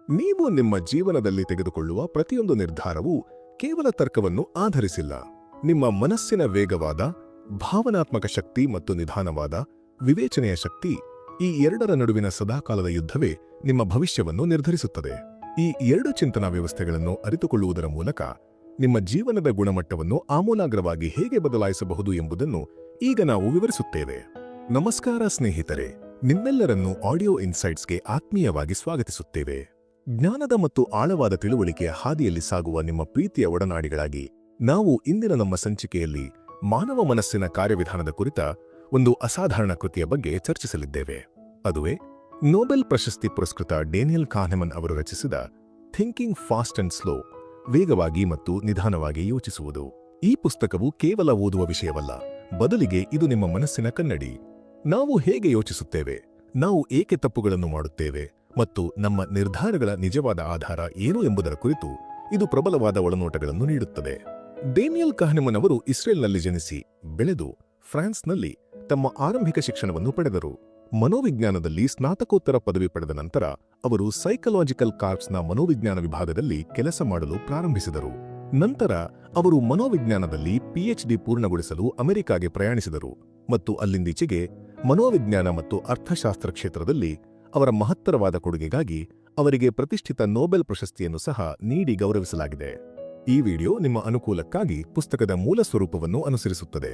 ನೀವು ನಿಮ್ಮ ಜೀವನದಲ್ಲಿ ತೆಗೆದುಕೊಳ್ಳುವ ಪ್ರತಿಯೊಂದು ನಿರ್ಧಾರವೂ ಕೇವಲ ತರ್ಕವನ್ನು ಆಧರಿಸಿಲ್ಲ. ನಿಮ್ಮ ಮನಸ್ಸಿನ ವೇಗವಾದ ಭಾವನಾತ್ಮಕ ಶಕ್ತಿ ಮತ್ತು ನಿಧಾನವಾದ ವಿವೇಚನೆಯ ಶಕ್ತಿ, ಈ ಎರಡರ ನಡುವಿನ ಸದಾಕಾಲದ ಯುದ್ಧವೇ ನಿಮ್ಮ ಭವಿಷ್ಯವನ್ನು ನಿರ್ಧರಿಸುತ್ತದೆ. ಈ ಎರಡು ಚಿಂತನಾ ವ್ಯವಸ್ಥೆಗಳನ್ನು ಅರಿತುಕೊಳ್ಳುವುದರ ಮೂಲಕ ನಿಮ್ಮ ಜೀವನದ ಗುಣಮಟ್ಟವನ್ನು ಆಮೂಲಾಗ್ರವಾಗಿ ಹೇಗೆ ಬದಲಾಯಿಸಬಹುದು ಎಂಬುದನ್ನು ಈಗ ನಾವು ವಿವರಿಸುತ್ತೇವೆ. ನಮಸ್ಕಾರ ಸ್ನೇಹಿತರೆ, ನಿಮ್ಮೆಲ್ಲರನ್ನೂ ಆಡಿಯೋ ಇನ್ಸೈಟ್ಸ್ಗೆ ಆತ್ಮೀಯವಾಗಿ ಸ್ವಾಗತಿಸುತ್ತೇವೆ. ಜ್ಞಾನದ ಮತ್ತು ಆಳವಾದ ತಿಳುವಳಿಕೆಯ ಹಾದಿಯಲ್ಲಿ ಸಾಗುವ ನಿಮ್ಮ ಪ್ರೀತಿಯ ಒಡನಾಡಿಗಳಾಗಿ ನಾವು ಇಂದಿನ ನಮ್ಮ ಸಂಚಿಕೆಯಲ್ಲಿ ಮಾನವ ಮನಸ್ಸಿನ ಕಾರ್ಯವಿಧಾನದ ಕುರಿತ ಒಂದು ಅಸಾಧಾರಣ ಕೃತಿಯ ಬಗ್ಗೆ ಚರ್ಚಿಸಲಿದ್ದೇವೆ. ಅದುವೇ ನೊಬೆಲ್ ಪ್ರಶಸ್ತಿ ಪುರಸ್ಕೃತ ಡೇನಿಯಲ್ ಕಾಹ್ನೆಮನ್ ಅವರು ರಚಿಸಿದ ಥಿಂಕಿಂಗ್ ಫಾಸ್ಟ್ ಅಂಡ್ ಸ್ಲೋ, ವೇಗವಾಗಿ ಮತ್ತು ನಿಧಾನವಾಗಿ ಯೋಚಿಸುವುದು. ಈ ಪುಸ್ತಕವು ಕೇವಲ ಓದುವ ವಿಷಯವಲ್ಲ, ಬದಲಿಗೆ ಇದು ನಿಮ್ಮ ಮನಸ್ಸಿನ ಕನ್ನಡಿ. ನಾವು ಹೇಗೆ ಯೋಚಿಸುತ್ತೇವೆ, ನಾವು ಏಕೆ ತಪ್ಪುಗಳನ್ನು ಮಾಡುತ್ತೇವೆ ಮತ್ತು ನಮ್ಮ ನಿರ್ಧಾರಗಳ ನಿಜವಾದ ಆಧಾರ ಏನು ಎಂಬುದರ ಕುರಿತು ಇದು ಪ್ರಬಲವಾದ ಒಳನೋಟಗಳನ್ನು ನೀಡುತ್ತದೆ. ಡೇನಿಯಲ್ ಕಾಹ್ನೆಮನ್ ಅವರು ಇಸ್ರೇಲ್ನಲ್ಲಿ ಜನಿಸಿ ಬೆಳೆದು ಫ್ರಾನ್ಸ್ನಲ್ಲಿ ತಮ್ಮ ಆರಂಭಿಕ ಶಿಕ್ಷಣವನ್ನು ಪಡೆದರು. ಮನೋವಿಜ್ಞಾನದಲ್ಲಿ ಸ್ನಾತಕೋತ್ತರ ಪದವಿ ಪಡೆದ ನಂತರ ಅವರು ಸೈಕಲಾಜಿಕಲ್ ಕಾರ್ಪ್ಸ್ನ ಮನೋವಿಜ್ಞಾನ ವಿಭಾಗದಲ್ಲಿ ಕೆಲಸ ಮಾಡಲು ಪ್ರಾರಂಭಿಸಿದರು. ನಂತರ ಅವರು ಮನೋವಿಜ್ಞಾನದಲ್ಲಿ ಪಿಎಚ್ಡಿ ಪೂರ್ಣಗೊಳಿಸಲು ಅಮೆರಿಕಾಗೆ ಪ್ರಯಾಣಿಸಿದರು ಮತ್ತು ಅಲ್ಲಿಂದೀಚೆಗೆ ಮನೋವಿಜ್ಞಾನ ಮತ್ತು ಅರ್ಥಶಾಸ್ತ್ರ ಕ್ಷೇತ್ರದಲ್ಲಿ ಅವರ ಮಹತ್ತರವಾದ ಕೊಡುಗೆಗಾಗಿ ಅವರಿಗೆ ಪ್ರತಿಷ್ಠಿತ ನೊಬೆಲ್ ಪ್ರಶಸ್ತಿಯನ್ನು ಸಹ ನೀಡಿ ಗೌರವಿಸಲಾಗಿದೆ. ಈ ವಿಡಿಯೋ ನಿಮ್ಮ ಅನುಕೂಲಕ್ಕಾಗಿ ಪುಸ್ತಕದ ಮೂಲ ಸ್ವರೂಪವನ್ನು ಅನುಸರಿಸುತ್ತದೆ.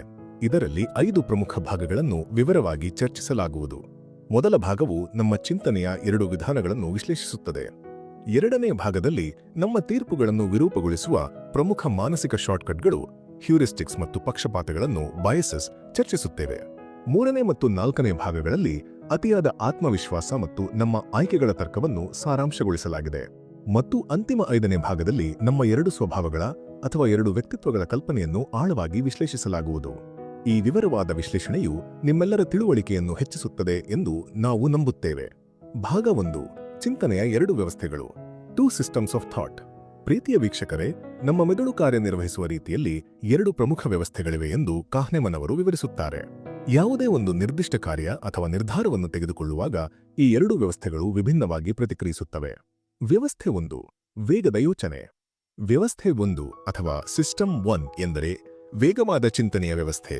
ಇದರಲ್ಲಿ 5 ಪ್ರಮುಖ ಭಾಗಗಳನ್ನು ವಿವರವಾಗಿ ಚರ್ಚಿಸಲಾಗುವುದು. ಮೊದಲ ಭಾಗವು ನಮ್ಮ ಚಿಂತನೆಯ 2 ವಿಧಾನಗಳನ್ನು ವಿಶ್ಲೇಷಿಸುತ್ತದೆ. ಎರಡನೇ ಭಾಗದಲ್ಲಿ ನಮ್ಮ ತೀರ್ಪುಗಳನ್ನು ವಿರೂಪಗೊಳಿಸುವ ಪ್ರಮುಖ ಮಾನಸಿಕ ಶಾರ್ಟ್ಕಟ್ಗಳು, ಹ್ಯೂರಿಸ್ಟಿಕ್ಸ್ ಮತ್ತು ಪಕ್ಷಪಾತಗಳನ್ನು ಬಯಸಸ್ ಚರ್ಚಿಸುತ್ತೇವೆ. ಮೂರನೇ ಮತ್ತು ನಾಲ್ಕನೇ ಭಾಗಗಳಲ್ಲಿ ಅತಿಯಾದ ಆತ್ಮವಿಶ್ವಾಸ ಮತ್ತು ನಮ್ಮ ಆಯ್ಕೆಗಳ ತರ್ಕವನ್ನು ಸಾರಾಂಶಗೊಳಿಸಲಾಗಿದೆ. ಮತ್ತು ಅಂತಿಮ 5ನೇ ಭಾಗದಲ್ಲಿ ನಮ್ಮ 2 ಸ್ವಭಾವಗಳ ಅಥವಾ 2 ವ್ಯಕ್ತಿತ್ವಗಳ ಕಲ್ಪನೆಯನ್ನು ಆಳವಾಗಿ ವಿಶ್ಲೇಷಿಸಲಾಗುವುದು. ಈ ವಿವರವಾದ ವಿಶ್ಲೇಷಣೆಯು ನಿಮ್ಮೆಲ್ಲರ ತಿಳುವಳಿಕೆಯನ್ನು ಹೆಚ್ಚಿಸುತ್ತದೆ ಎಂದು ನಾವು ನಂಬುತ್ತೇವೆ. ಭಾಗ 1, ಚಿಂತನೆಯ 2 ವ್ಯವಸ್ಥೆಗಳು, 2 ಸಿಸ್ಟಮ್ಸ್ ಆಫ್ ಥಾಟ್. ಪ್ರೀತಿಯ ವೀಕ್ಷಕರೇ, ನಮ್ಮ ಮೆದುಳು ಕಾರ್ಯನಿರ್ವಹಿಸುವ ರೀತಿಯಲ್ಲಿ 2 ಪ್ರಮುಖ ವ್ಯವಸ್ಥೆಗಳಿವೆ ಎಂದು ಕಾಹ್ನೆಮನ್ ಅವರು ವಿವರಿಸುತ್ತಾರೆ. ಯಾವುದೇ ಒಂದು ನಿರ್ದಿಷ್ಟ ಕಾರ್ಯ ಅಥವಾ ನಿರ್ಧಾರವನ್ನು ತೆಗೆದುಕೊಳ್ಳುವಾಗ ಈ 2 ವ್ಯವಸ್ಥೆಗಳು ವಿಭಿನ್ನವಾಗಿ ಪ್ರತಿಕ್ರಿಯಿಸುತ್ತವೆ. ವ್ಯವಸ್ಥೆ 1, ವೇಗದ ಯೋಚನೆ. ವ್ಯವಸ್ಥೆ 1 ಅಥವಾ ಸಿಸ್ಟಮ್ 1 ಎಂದರೆ ವೇಗವಾದ ಚಿಂತನೆಯ ವ್ಯವಸ್ಥೆ.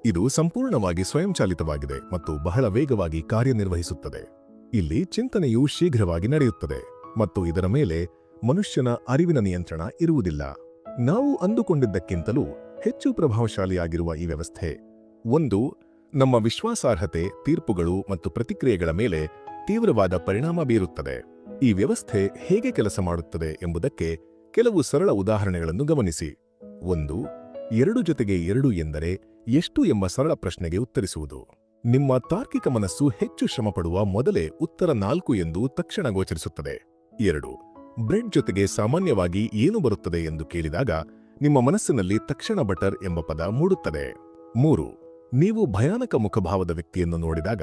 ಇದು ಸಂಪೂರ್ಣವಾಗಿ ಸ್ವಯಂಚಾಲಿತವಾಗಿದೆ ಮತ್ತು ಬಹಳ ವೇಗವಾಗಿ ಕಾರ್ಯನಿರ್ವಹಿಸುತ್ತದೆ. ಇಲ್ಲಿ ಚಿಂತನೆಯು ಶೀಘ್ರವಾಗಿ ನಡೆಯುತ್ತದೆ ಮತ್ತು ಇದರ ಮೇಲೆ ಮನುಷ್ಯನ ಅರಿವಿನ ನಿಯಂತ್ರಣ ಇರುವುದಿಲ್ಲ. ನಾವು ಅಂದುಕೊಂಡಿದ್ದಕ್ಕಿಂತಲೂ ಹೆಚ್ಚು ಪ್ರಭಾವಶಾಲಿಯಾಗಿರುವ ಈ ವ್ಯವಸ್ಥೆ 1 ನಮ್ಮ ವಿಶ್ವಾಸಾರ್ಹತೆ, ತೀರ್ಪುಗಳು ಮತ್ತು ಪ್ರತಿಕ್ರಿಯೆಗಳ ಮೇಲೆ ತೀವ್ರವಾದ ಪರಿಣಾಮ ಬೀರುತ್ತದೆ. ಈ ವ್ಯವಸ್ಥೆ ಹೇಗೆ ಕೆಲಸ ಮಾಡುತ್ತದೆ ಎಂಬುದಕ್ಕೆ ಕೆಲವು ಸರಳ ಉದಾಹರಣೆಗಳನ್ನು ಗಮನಿಸಿ. 1, 2 ಜೊತೆಗೆ 2 ಎಂದರೆ ಎಷ್ಟು ಎಂಬ ಸರಳ ಪ್ರಶ್ನೆಗೆ ಉತ್ತರಿಸುವುದು. ನಿಮ್ಮ ತಾರ್ಕಿಕ ಮನಸ್ಸು ಹೆಚ್ಚು ಶ್ರಮಪಡುವ ಮೊದಲೇ ಉತ್ತರ 4 ಎಂದು ತಕ್ಷಣ ಗೋಚರಿಸುತ್ತದೆ. 2, ಬ್ರೆಡ್ ಜೊತೆಗೆ ಸಾಮಾನ್ಯವಾಗಿ ಏನು ಬರುತ್ತದೆ ಎಂದು ಕೇಳಿದಾಗ ನಿಮ್ಮ ಮನಸ್ಸಿನಲ್ಲಿ ತಕ್ಷಣ ಬಟರ್ ಎಂಬ ಪದ ಮೂಡುತ್ತದೆ. 3, ನೀವು ಭಯಾನಕ ಮುಖಭಾವದ ವ್ಯಕ್ತಿಯನ್ನು ನೋಡಿದಾಗ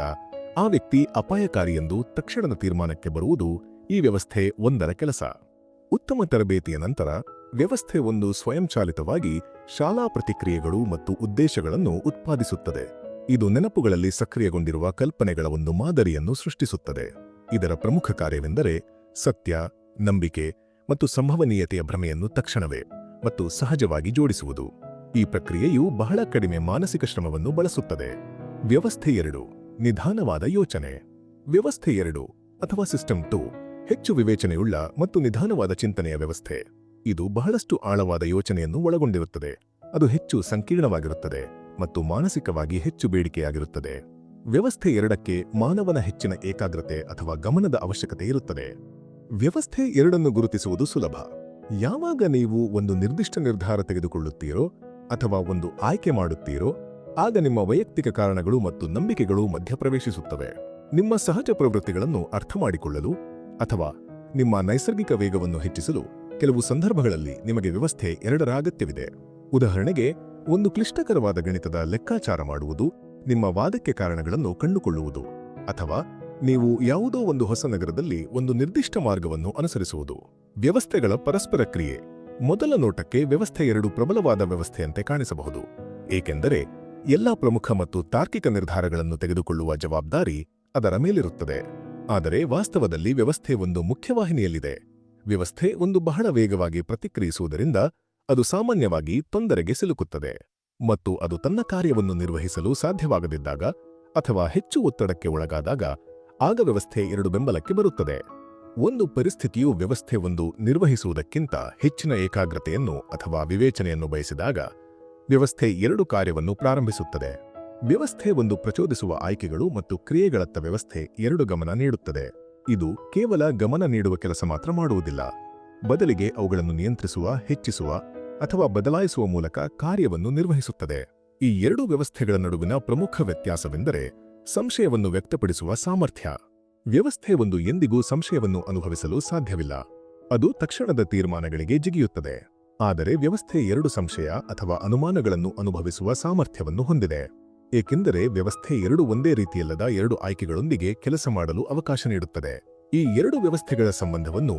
ಆ ವ್ಯಕ್ತಿ ಅಪಾಯಕಾರಿ ಎಂದು ತಕ್ಷಣದ ತೀರ್ಮಾನಕ್ಕೆ ಬರುವುದು ಈ ವ್ಯವಸ್ಥೆ 1ರ ಕೆಲಸ. ಉತ್ತಮ ತರಬೇತಿಯ ನಂತರ ವ್ಯವಸ್ಥೆ 1 ಸ್ವಯಂಚಾಲಿತವಾಗಿ ಶಾಲಾ ಪ್ರತಿಕ್ರಿಯೆಗಳು ಮತ್ತು ಉದ್ದೇಶಗಳನ್ನು ಉತ್ಪಾದಿಸುತ್ತದೆ. ಇದು ನೆನಪುಗಳಲ್ಲಿ ಸಕ್ರಿಯಗೊಂಡಿರುವ ಕಲ್ಪನೆಗಳ ಒಂದು ಮಾದರಿಯನ್ನು ಸೃಷ್ಟಿಸುತ್ತದೆ. ಇದರ ಪ್ರಮುಖ ಕಾರ್ಯವೆಂದರೆ ಸತ್ಯ, ನಂಬಿಕೆ ಮತ್ತು ಸಂಭವನೀಯತೆಯ ಭ್ರಮೆಯನ್ನು ತಕ್ಷಣವೇ ಮತ್ತು ಸಹಜವಾಗಿ ಜೋಡಿಸುವುದು. ಈ ಪ್ರಕ್ರಿಯೆಯು ಬಹಳ ಕಡಿಮೆ ಮಾನಸಿಕ ಶ್ರಮವನ್ನು ಬಳಸುತ್ತದೆ. ವ್ಯವಸ್ಥೆ 2, ನಿಧಾನವಾದ ಯೋಚನೆ. ವ್ಯವಸ್ಥೆ 2 ಅಥವಾ ಸಿಸ್ಟಮ್ 2 ಹೆಚ್ಚು ವಿವೇಚನೆಯುಳ್ಳ ಮತ್ತು ನಿಧಾನವಾದ ಚಿಂತನೆಯ ವ್ಯವಸ್ಥೆ. ಇದು ಬಹಳಷ್ಟು ಆಳವಾದ ಯೋಚನೆಯನ್ನು ಒಳಗೊಂಡಿರುತ್ತದೆ. ಅದು ಹೆಚ್ಚು ಸಂಕೀರ್ಣವಾಗಿರುತ್ತದೆ ಮತ್ತು ಮಾನಸಿಕವಾಗಿ ಹೆಚ್ಚು ಬೇಡಿಕೆಯಾಗಿರುತ್ತದೆ. ವ್ಯವಸ್ಥೆ 2ಕ್ಕೆ ಮಾನವನ ಹೆಚ್ಚಿನ ಏಕಾಗ್ರತೆ ಅಥವಾ ಗಮನದ ಅವಶ್ಯಕತೆ ಇರುತ್ತದೆ. ವ್ಯವಸ್ಥೆ 2ನ್ನು ಗುರುತಿಸುವುದು ಸುಲಭ. ಯಾವಾಗ ನೀವು ಒಂದು ನಿರ್ದಿಷ್ಟ ನಿರ್ಧಾರ ತೆಗೆದುಕೊಳ್ಳುತ್ತೀರೋ ಅಥವಾ ಒಂದು ಆಯ್ಕೆ ಮಾಡುತ್ತೀರೋ, ಆಗ ನಿಮ್ಮ ವೈಯಕ್ತಿಕ ಕಾರಣಗಳು ಮತ್ತು ನಂಬಿಕೆಗಳು ಮಧ್ಯಪ್ರವೇಶಿಸುತ್ತವೆ. ನಿಮ್ಮ ಸಹಜ ಪ್ರವೃತ್ತಿಗಳನ್ನು ಅರ್ಥಮಾಡಿಕೊಳ್ಳಲು ಅಥವಾ ನಿಮ್ಮ ನೈಸರ್ಗಿಕ ವೇಗವನ್ನು ಹೆಚ್ಚಿಸಲು ಕೆಲವು ಸಂದರ್ಭಗಳಲ್ಲಿ ನಿಮಗೆ ವ್ಯವಸ್ಥೆ 2ರ ಅಗತ್ಯವಿದೆ. ಉದಾಹರಣೆಗೆ, ಒಂದು ಕ್ಲಿಷ್ಟಕರವಾದ ಗಣಿತದ ಲೆಕ್ಕಾಚಾರ ಮಾಡುವುದು, ನಿಮ್ಮ ವಾದಕ್ಕೆ ಕಾರಣಗಳನ್ನು ಕಂಡುಕೊಳ್ಳುವುದು, ಅಥವಾ ನೀವು ಯಾವುದೋ ಒಂದು ಹೊಸ ನಗರದಲ್ಲಿ ಒಂದು ನಿರ್ದಿಷ್ಟ ಮಾರ್ಗವನ್ನು ಅನುಸರಿಸುವುದು. ವ್ಯವಸ್ಥೆಗಳ ಪರಸ್ಪರ ಕ್ರಿಯೆ. ಮೊದಲ ನೋಟಕ್ಕೆ ವ್ಯವಸ್ಥೆ 2 ಪ್ರಬಲವಾದ ವ್ಯವಸ್ಥೆಯಂತೆ ಕಾಣಿಸಬಹುದು, ಏಕೆಂದರೆ ಎಲ್ಲಾ ಪ್ರಮುಖ ಮತ್ತು ತಾರ್ಕಿಕ ನಿರ್ಧಾರಗಳನ್ನು ತೆಗೆದುಕೊಳ್ಳುವ ಜವಾಬ್ದಾರಿ ಅದರ ಮೇಲಿರುತ್ತದೆ. ಆದರೆ ವಾಸ್ತವದಲ್ಲಿ ವ್ಯವಸ್ಥೆ ಒಂದು ಮುಖ್ಯವಾಹಿನಿಯಲ್ಲಿದೆ. ವ್ಯವಸ್ಥೆ ಒಂದು ಬಹಳ ವೇಗವಾಗಿ ಪ್ರತಿಕ್ರಿಯಿಸುವುದರಿಂದ ಅದು ಸಾಮಾನ್ಯವಾಗಿ ತೊಂದರೆಗೆ ಸಿಲುಕುತ್ತದೆ ಮತ್ತು ಅದು ತನ್ನ ಕಾರ್ಯವನ್ನು ನಿರ್ವಹಿಸಲು ಸಾಧ್ಯವಾಗದಿದ್ದಾಗ ಅಥವಾ ಹೆಚ್ಚು ಒತ್ತಡಕ್ಕೆ ಒಳಗಾದಾಗ ಆಗ ವ್ಯವಸ್ಥೆ 2 ಬೆಂಬಲಕ್ಕೆ ಬರುತ್ತದೆ. ಒಂದು ಪರಿಸ್ಥಿತಿಯು ವ್ಯವಸ್ಥೆ ಒಂದು ನಿರ್ವಹಿಸುವುದಕ್ಕಿಂತ ಹೆಚ್ಚಿನ ಏಕಾಗ್ರತೆಯನ್ನು ಅಥವಾ ವಿವೇಚನೆಯನ್ನು ಬಯಸಿದಾಗ ವ್ಯವಸ್ಥೆ 2 ಕಾರ್ಯವನ್ನು ಪ್ರಾರಂಭಿಸುತ್ತದೆ. ವ್ಯವಸ್ಥೆ ಒಂದು ಪ್ರಚೋದಿಸುವ ಆಯ್ಕೆಗಳು ಮತ್ತು ಕ್ರಿಯೆಗಳತ್ತ ವ್ಯವಸ್ಥೆ 2 ಗಮನ ನೀಡುತ್ತದೆ. ಇದು ಕೇವಲ ಗಮನ ನೀಡುವ ಕೆಲಸ ಮಾತ್ರ ಮಾಡುವುದಿಲ್ಲ, ಬದಲಿಗೆ ಅವುಗಳನ್ನು ನಿಯಂತ್ರಿಸುವ, ಹೆಚ್ಚಿಸುವ ಅಥವಾ ಬದಲಾಯಿಸುವ ಮೂಲಕ ಕಾರ್ಯವನ್ನು ನಿರ್ವಹಿಸುತ್ತದೆ. ಈ 2 ವ್ಯವಸ್ಥೆಗಳ ನಡುವಿನ ಪ್ರಮುಖ ವ್ಯತ್ಯಾಸವೆಂದರೆ ಸಂಶಯವನ್ನು ವ್ಯಕ್ತಪಡಿಸುವ ಸಾಮರ್ಥ್ಯ. ವ್ಯವಸ್ಥೆ ಒಂದು ಎಂದಿಗೂ ಸಂಶಯವನ್ನು ಅನುಭವಿಸಲು ಸಾಧ್ಯವಿಲ್ಲ. ಅದು ತಕ್ಷಣದ ತೀರ್ಮಾನಗಳಿಗೆ ಜಿಗಿಯುತ್ತದೆ. ಆದರೆ ವ್ಯವಸ್ಥೆ 2 ಸಂಶಯ ಅಥವಾ ಅನುಮಾನಗಳನ್ನು ಅನುಭವಿಸುವ ಸಾಮರ್ಥ್ಯವನ್ನು ಹೊಂದಿದೆ, ಏಕೆಂದರೆ ವ್ಯವಸ್ಥೆ 2 ಒಂದೇ ರೀತಿಯಲ್ಲದ 2 ಆಯ್ಕೆಗಳೊಂದಿಗೆ ಕೆಲಸ ಮಾಡಲು ಅವಕಾಶ ನೀಡುತ್ತದೆ. ಈ 2 ವ್ಯವಸ್ಥೆಗಳ ಸಂಬಂಧವನ್ನು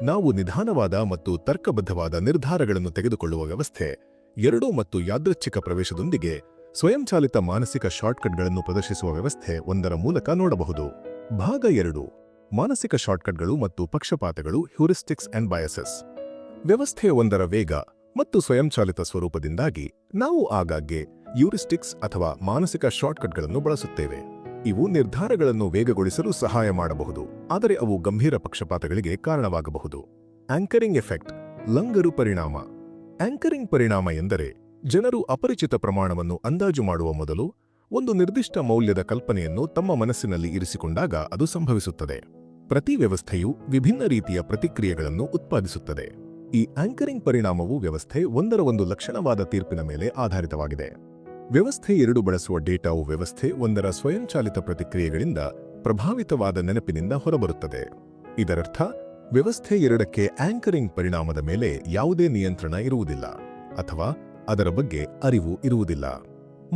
ನಾವು ನಿಧಾನವಾದ ಮತ್ತು ತರ್ಕಬದ್ಧವಾದ ನಿರ್ಧಾರಗಳನ್ನು ತೆಗೆದುಕೊಳ್ಳುವ ವ್ಯವಸ್ಥೆ 2 ಮತ್ತು ಯಾದೃಚ್ಛಿಕ ಪ್ರವೇಶದೊಂದಿಗೆ ಸ್ವಯಂಚಾಲಿತ ಮಾನಸಿಕ ಶಾರ್ಟ್ಕಟ್ಗಳನ್ನು ಪ್ರದರ್ಶಿಸುವ ವ್ಯವಸ್ಥೆ 1ರ ಮೂಲಕ ನೋಡಬಹುದು. ಭಾಗ 2: ಮಾನಸಿಕ ಶಾರ್ಟ್ಕಟ್ಗಳು ಮತ್ತು ಪಕ್ಷಪಾತಗಳು, ಹ್ಯೂರಿಸ್ಟಿಕ್ಸ್ ಅಂಡ್ ಬಯಾಸಸ್. ವ್ಯವಸ್ಥೆ 1ರ ವೇಗ ಮತ್ತು ಸ್ವಯಂಚಾಲಿತ ಸ್ವರೂಪದಿಂದಾಗಿ ನಾವು ಆಗಾಗ್ಗೆ ಹ್ಯೂರಿಸ್ಟಿಕ್ಸ್ ಅಥವಾ ಮಾನಸಿಕ ಶಾರ್ಟ್ಕಟ್ಗಳನ್ನು ಬಳಸುತ್ತೇವೆ. ಇವು ನಿರ್ಧಾರಗಳನ್ನು ವೇಗಗೊಳಿಸಲು ಸಹಾಯ ಮಾಡಬಹುದು, ಆದರೆ ಅವು ಗಂಭೀರ ಪಕ್ಷಪಾತಗಳಿಗೆ ಕಾರಣವಾಗಬಹುದು. ಆಂಕರಿಂಗ್ ಎಫೆಕ್ಟ್, ಲಂಗರು ಪರಿಣಾಮ. ಆಂಕರಿಂಗ್ ಪರಿಣಾಮ ಎಂದರೆ ಜನರು ಅಪರಿಚಿತ ಪ್ರಮಾಣವನ್ನು ಅಂದಾಜು ಮಾಡುವ ಮೊದಲು ಒಂದು ನಿರ್ದಿಷ್ಟ ಮೌಲ್ಯದ ಕಲ್ಪನೆಯನ್ನು ತಮ್ಮ ಮನಸ್ಸಿನಲ್ಲಿ ಇರಿಸಿಕೊಂಡಾಗ ಅದು ಸಂಭವಿಸುತ್ತದೆ. ಪ್ರತಿ ವ್ಯವಸ್ಥೆಯು ವಿಭಿನ್ನ ರೀತಿಯ ಪ್ರತಿಕ್ರಿಯೆಗಳನ್ನು ಉತ್ಪಾದಿಸುತ್ತದೆ. ಈ ಆಂಕರಿಂಗ್ ಪರಿಣಾಮವು ವ್ಯವಸ್ಥೆ 1ರ ಒಂದು ಲಕ್ಷಣವಾದ ತೀರ್ಪಿನ ಮೇಲೆ ಆಧಾರಿತವಾಗಿದೆ. ವ್ಯವಸ್ಥೆ 2 ಬಳಸುವ ಡೇಟಾವು ವ್ಯವಸ್ಥೆ 1ರ ಸ್ವಯಂಚಾಲಿತ ಪ್ರತಿಕ್ರಿಯೆಗಳಿಂದ ಪ್ರಭಾವಿತವಾದ ನೆನಪಿನಿಂದ ಹೊರಬರುತ್ತದೆ. ಇದರರ್ಥ ವ್ಯವಸ್ಥೆ 2ಕ್ಕೆ ಆಂಕರಿಂಗ್ ಪರಿಣಾಮದ ಮೇಲೆ ಯಾವುದೇ ನಿಯಂತ್ರಣ ಇರುವುದಿಲ್ಲ ಅಥವಾ ಅದರ ಬಗ್ಗೆ ಅರಿವು ಇರುವುದಿಲ್ಲ.